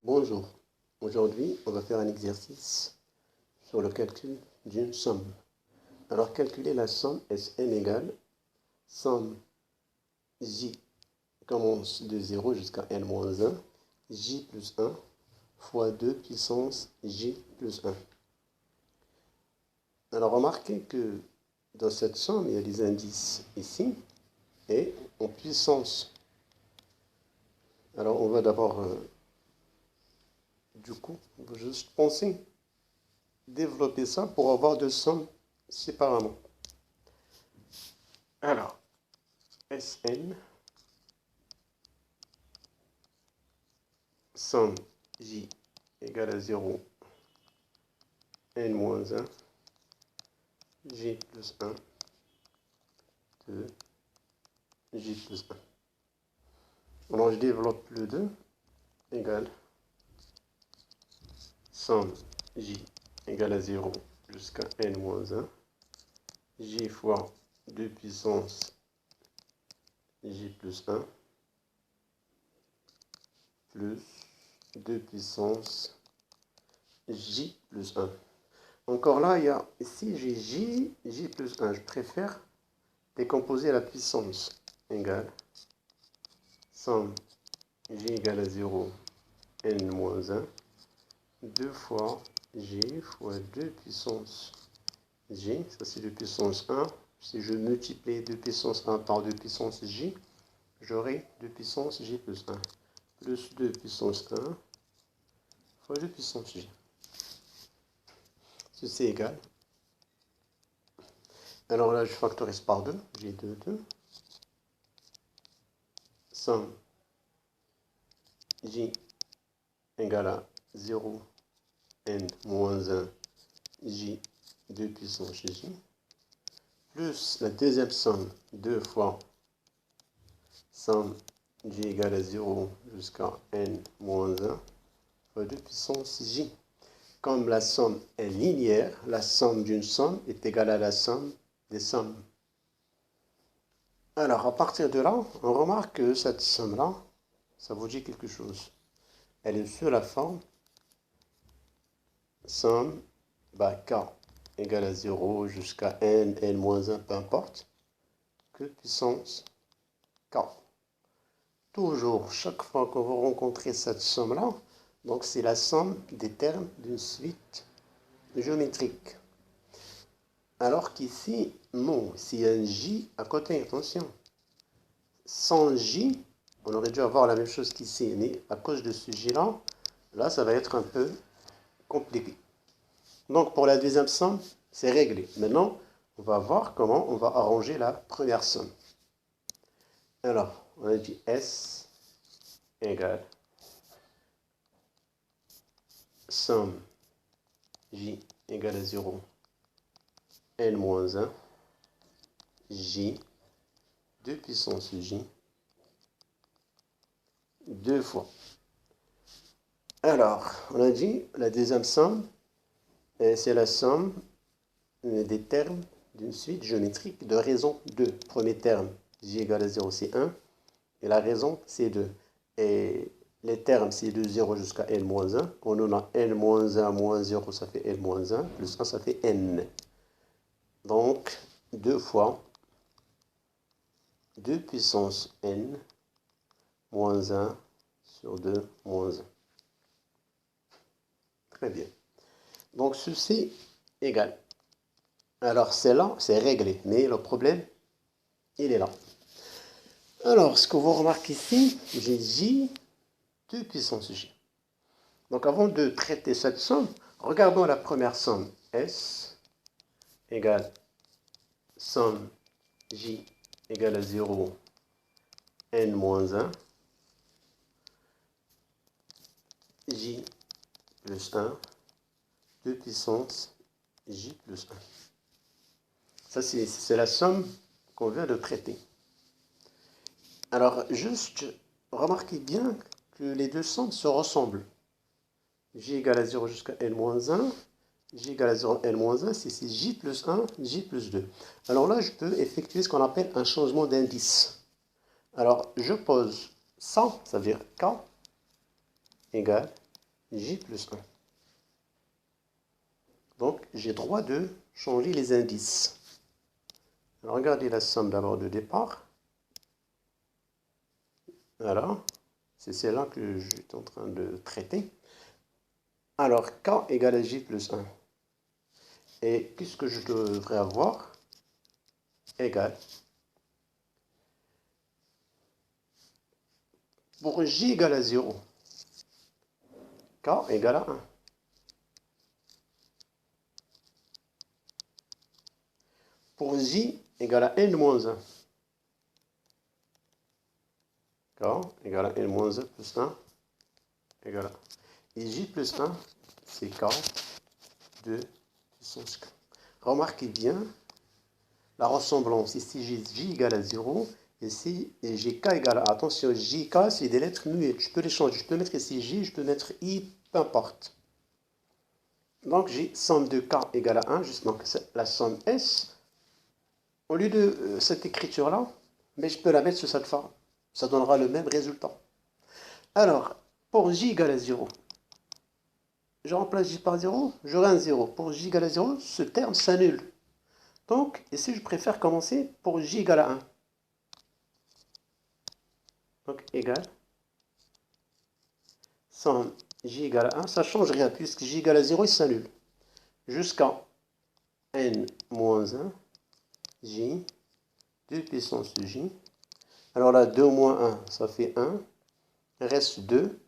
Bonjour, aujourd'hui on va faire un exercice sur le calcul d'une somme. Alors calculer la somme Sn égale somme j commence de 0 jusqu'à n-1, j plus 1 fois 2 puissance j plus 1. Alors remarquez que dans cette somme il y a des indices ici et en puissance. Alors on va d'abord du coup, on va juste penser développer ça pour avoir deux sommes séparément. Alors, Sn, somme j égale à 0, n-1, j plus 1, 2, j plus 1. Alors, je développe le 2 égale somme j égale à 0 jusqu'à n-1, j fois 2 puissance j plus 1, plus 2 puissance j plus 1. Encore là, il y a ici j'ai j plus 1. Je préfère décomposer la puissance égale somme j égale à 0, n-1, 2 fois j fois 2 puissance j, ça c'est 2 puissance 1. Si je multiplie 2 puissance 1 par 2 puissance j, j'aurai 2 puissance j plus 1, plus 2 puissance 1 fois 2 puissance j. Ceci est égal. Alors là, je factorise par 2, j'ai 2, somme j égale à 0, n-1, j, 2 puissance j, plus la deuxième somme, 2 fois somme j égale à 0 jusqu'à n-1 fois 2 puissance j. Comme la somme est linéaire, la somme d'une somme est égale à la somme des sommes. Alors, à partir de là, on remarque que cette somme-là, ça vous dit quelque chose. Elle est sur la forme somme k égale à 0 jusqu'à n, n-1, peu importe, que puissance k. Toujours, chaque fois que vous rencontrez cette somme-là, donc c'est la somme des termes d'une suite géométrique. Alors qu'ici, non, s'il y a un j à côté, attention. Sans j, on aurait dû avoir la même chose qu'ici, mais à cause de ce j-là, là, ça va être un peu compliqué. Donc, pour la deuxième somme, c'est réglé. Maintenant, on va voir comment on va arranger la première somme. Alors, on a dit S égale somme j égale à 0, n-1, j, 2 puissance j, 2 fois. Alors, on a dit la deuxième somme, c'est la somme des termes d'une suite géométrique de raison 2. Premier terme, j égale à 0, c'est 1. Et la raison, c'est 2. Et les termes, c'est de 0 jusqu'à n-1. On en a n-1 moins 0, ça fait n-1. Plus 1, ça fait n. Donc, 2 fois 2 puissance n moins 1 sur 2 moins 1. Très bien. Donc, ceci égal. Alors, c'est là, c'est réglé. Mais le problème, il est là. Alors, ce que vous remarquez ici, j'ai j, 2 puissance j. Donc, avant de traiter cette somme, regardons la première somme. S égale somme j égale à 0, n moins 1, j plus 1, 2 puissance j plus 1. Ça, c'est la somme qu'on vient de traiter. Alors, juste, remarquez bien que les deux sommes se ressemblent. J égale à 0 jusqu'à n-1, j égale à 0, n-1, c'est j plus 1, j plus 2. Alors là, je peux effectuer ce qu'on appelle un changement d'indice. Alors, je pose 100, ça veut dire k égale j plus 1. Donc, j'ai droit de changer les indices. Alors, regardez la somme d'abord de départ. Voilà, c'est celle-là que je suis en train de traiter. Alors, k égale à j plus 1. Et qu'est-ce que je devrais avoir? Égal. Pour j égale à 0, k égale à 1. Pour j égale à n moins 1, k égale à n moins 1 plus 1 égale à 1. Et j plus 1, c'est k de puissance k. Remarquez bien la ressemblance. Ici, j'ai j égale à 0. Ici, j'ai k égale à... Attention, j, k, c'est des lettres muettes. Je peux les changer. Je peux mettre ici j, je peux mettre i, peu importe. Donc, j'ai somme de k égale à 1. Juste, donc, la somme s. Au lieu de cette écriture-là, mais je peux la mettre sous cette forme. Ça donnera le même résultat. Alors, pour j égale à 0, je remplace j par 0, j'aurai un 0. Pour j égale à 0, ce terme s'annule. Donc, ici, je préfère commencer pour j égale à 1. Donc, égal. Somme j égale à 1, ça ne change rien, puisque j égale à 0, il s'annule. Jusqu'à n moins 1, j, 2 puissance de j. Alors là, 2 moins 1, ça fait 1. Il reste 2.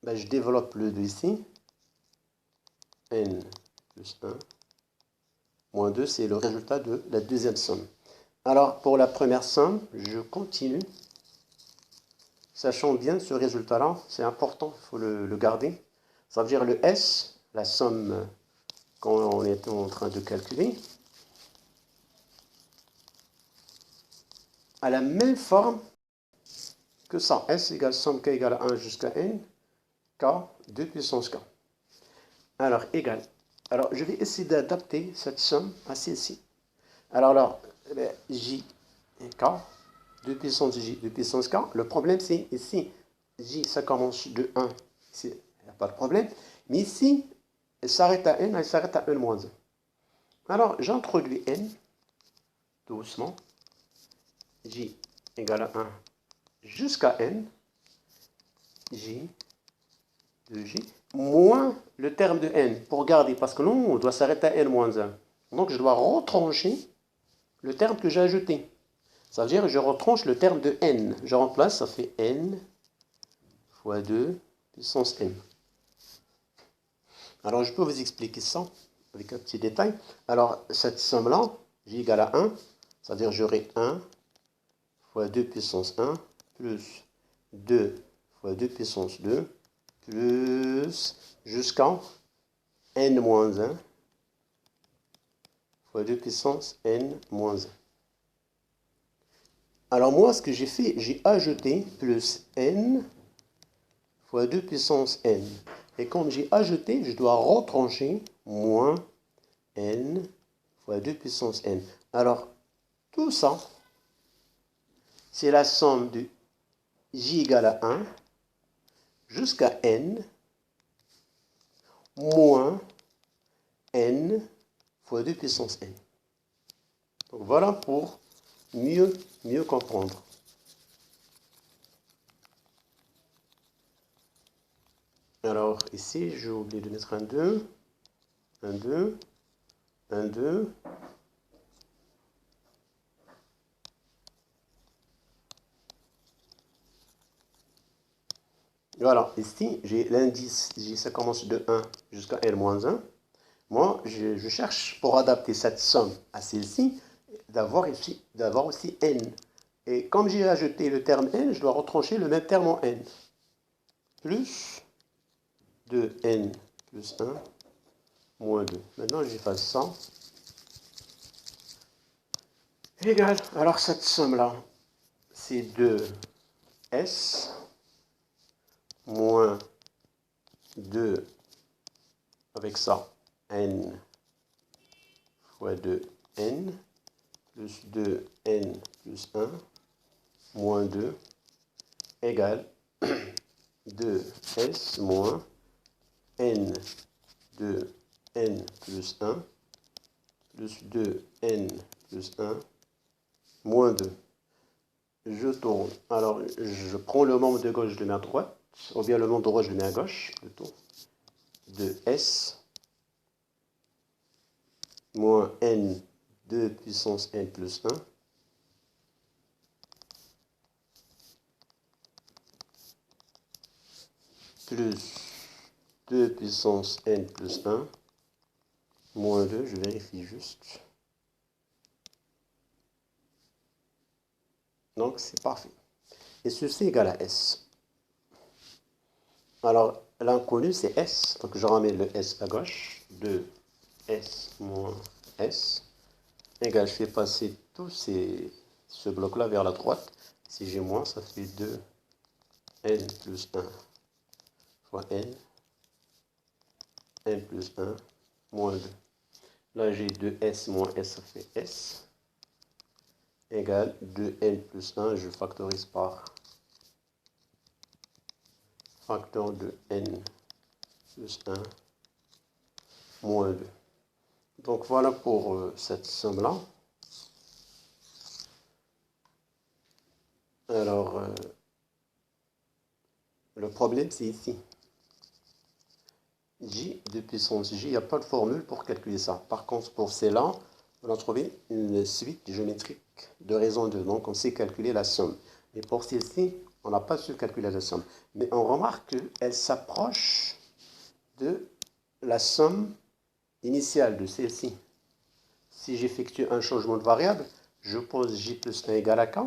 Ben, je développe le 2 ici. N plus 1 moins 2, c'est le résultat de la deuxième somme. Alors, pour la première somme, je continue. Sachant bien ce résultat-là, c'est important, il faut le garder. Ça veut dire le S, la somme qu'on est en train de calculer, a la même forme que ça. S égale somme k égale à 1 jusqu'à n, k, 2 puissance k. Alors, égal. Alors, je vais essayer d'adapter cette somme à celle-ci. Alors là, j et k, 2 puissance j, 2 puissance k. Le problème, c'est ici, j, ça commence de 1. Il n'y a pas de problème. Mais ici, elle s'arrête à n, elle s'arrête à n moins 1. Alors, j'introduis n, doucement. J égale à 1 jusqu'à n. J de j, moins le terme de n, pour garder, parce que non, on doit s'arrêter à n moins 1. Donc, je dois retrancher le terme que j'ai ajouté. Ça veut dire que je retranche le terme de n. Je remplace, ça fait n fois 2 puissance n. Alors, je peux vous expliquer ça avec un petit détail. Alors, cette somme-là, j égale à 1, c'est-à-dire j'aurai 1 fois 2 puissance 1 plus 2 fois 2 puissance 2 plus jusqu'à n moins 1 fois 2 puissance n moins 1. Alors moi, ce que j'ai fait, j'ai ajouté plus n fois 2 puissance n. Et comme j'ai ajouté, je dois retrancher moins n fois 2 puissance n. Alors, tout ça, c'est la somme de j égale à 1 jusqu'à n moins n fois 2 puissance n. Donc voilà pour mieux comprendre. Alors ici, j'ai oublié de mettre un 2, un 2, un 2. Voilà, ici, j'ai l'indice, ça commence de 1 jusqu'à n-1. Moi, je cherche, pour adapter cette somme à celle-ci, d'avoir aussi n. Et comme j'ai ajouté le terme n, je dois retrancher le même terme en n. Plus 2n plus 1 moins 2. Maintenant, j'efface ça. Égal. Alors, cette somme-là, c'est 2s moins 2 avec ça, n fois 2n plus 2n plus 1 moins 2 égale 2s moins n de n plus 1 plus 2n plus 1 moins 2. Je tourne. Alors, je prends le membre de gauche, je le mets à droite, ou bien le membre de droite, je le mets à gauche, plutôt. De S moins n 2 puissance n plus 1 plus 2 puissance n plus 1 moins 2, je vérifie juste. Donc, c'est parfait. Et ceci égale à S. Alors, l'inconnu, c'est S. Donc, je ramène le S à gauche. 2S moins S. Égale, je fais passer tout ce bloc-là vers la droite. Si j'ai moins, ça fait 2n plus 1 fois n plus 1 moins 2. Là, j'ai 2S moins S, ça fait S. Égale 2n plus 1, je factorise par facteur de n plus 1 moins 2. Donc voilà pour cette somme-là. Alors, le problème, c'est ici. J de puissance J, il n'y a pas de formule pour calculer ça. Par contre, pour celle-là, on a trouvé une suite géométrique de raison 2. Donc, on sait calculer la somme. Mais pour celle-ci, on n'a pas su calculer la somme. Mais on remarque qu'elle s'approche de la somme initiale de celle-ci. Si j'effectue un changement de variable, je pose J plus 1 égale à K.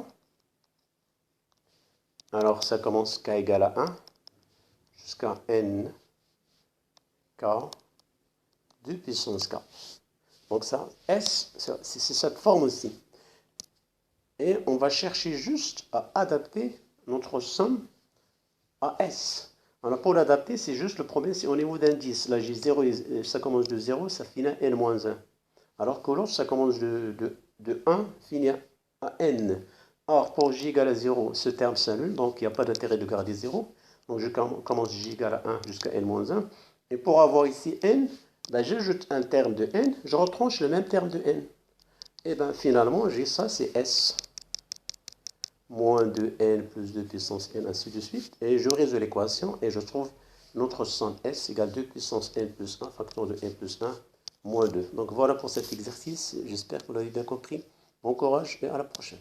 Alors, ça commence K égale à 1 jusqu'à N K de puissance K. Donc ça, S, c'est cette forme aussi. Et on va chercher juste à adapter notre somme à S. Alors pour l'adapter, c'est juste le problème, c'est au niveau d'indice. Là, j'ai 0, ça commence de 0, ça finit à N-1. Alors que l'autre, ça commence de 1, finit à N. Or, pour J égale à 0, ce terme s'annule, donc il n'y a pas d'intérêt de garder 0. Donc je commence J égale à 1 jusqu'à N-1. Et pour avoir ici N, ben, j'ajoute un terme de N, je retranche le même terme de N. Et bien finalement, j'ai ça, c'est S. Moins 2N plus 2 puissance N, ainsi de suite. Et je résous l'équation et je trouve notre somme S égale 2 puissance N plus 1, facteur de N plus 1, moins 2. Donc voilà pour cet exercice. J'espère que vous l'avez bien compris. Bon courage et à la prochaine.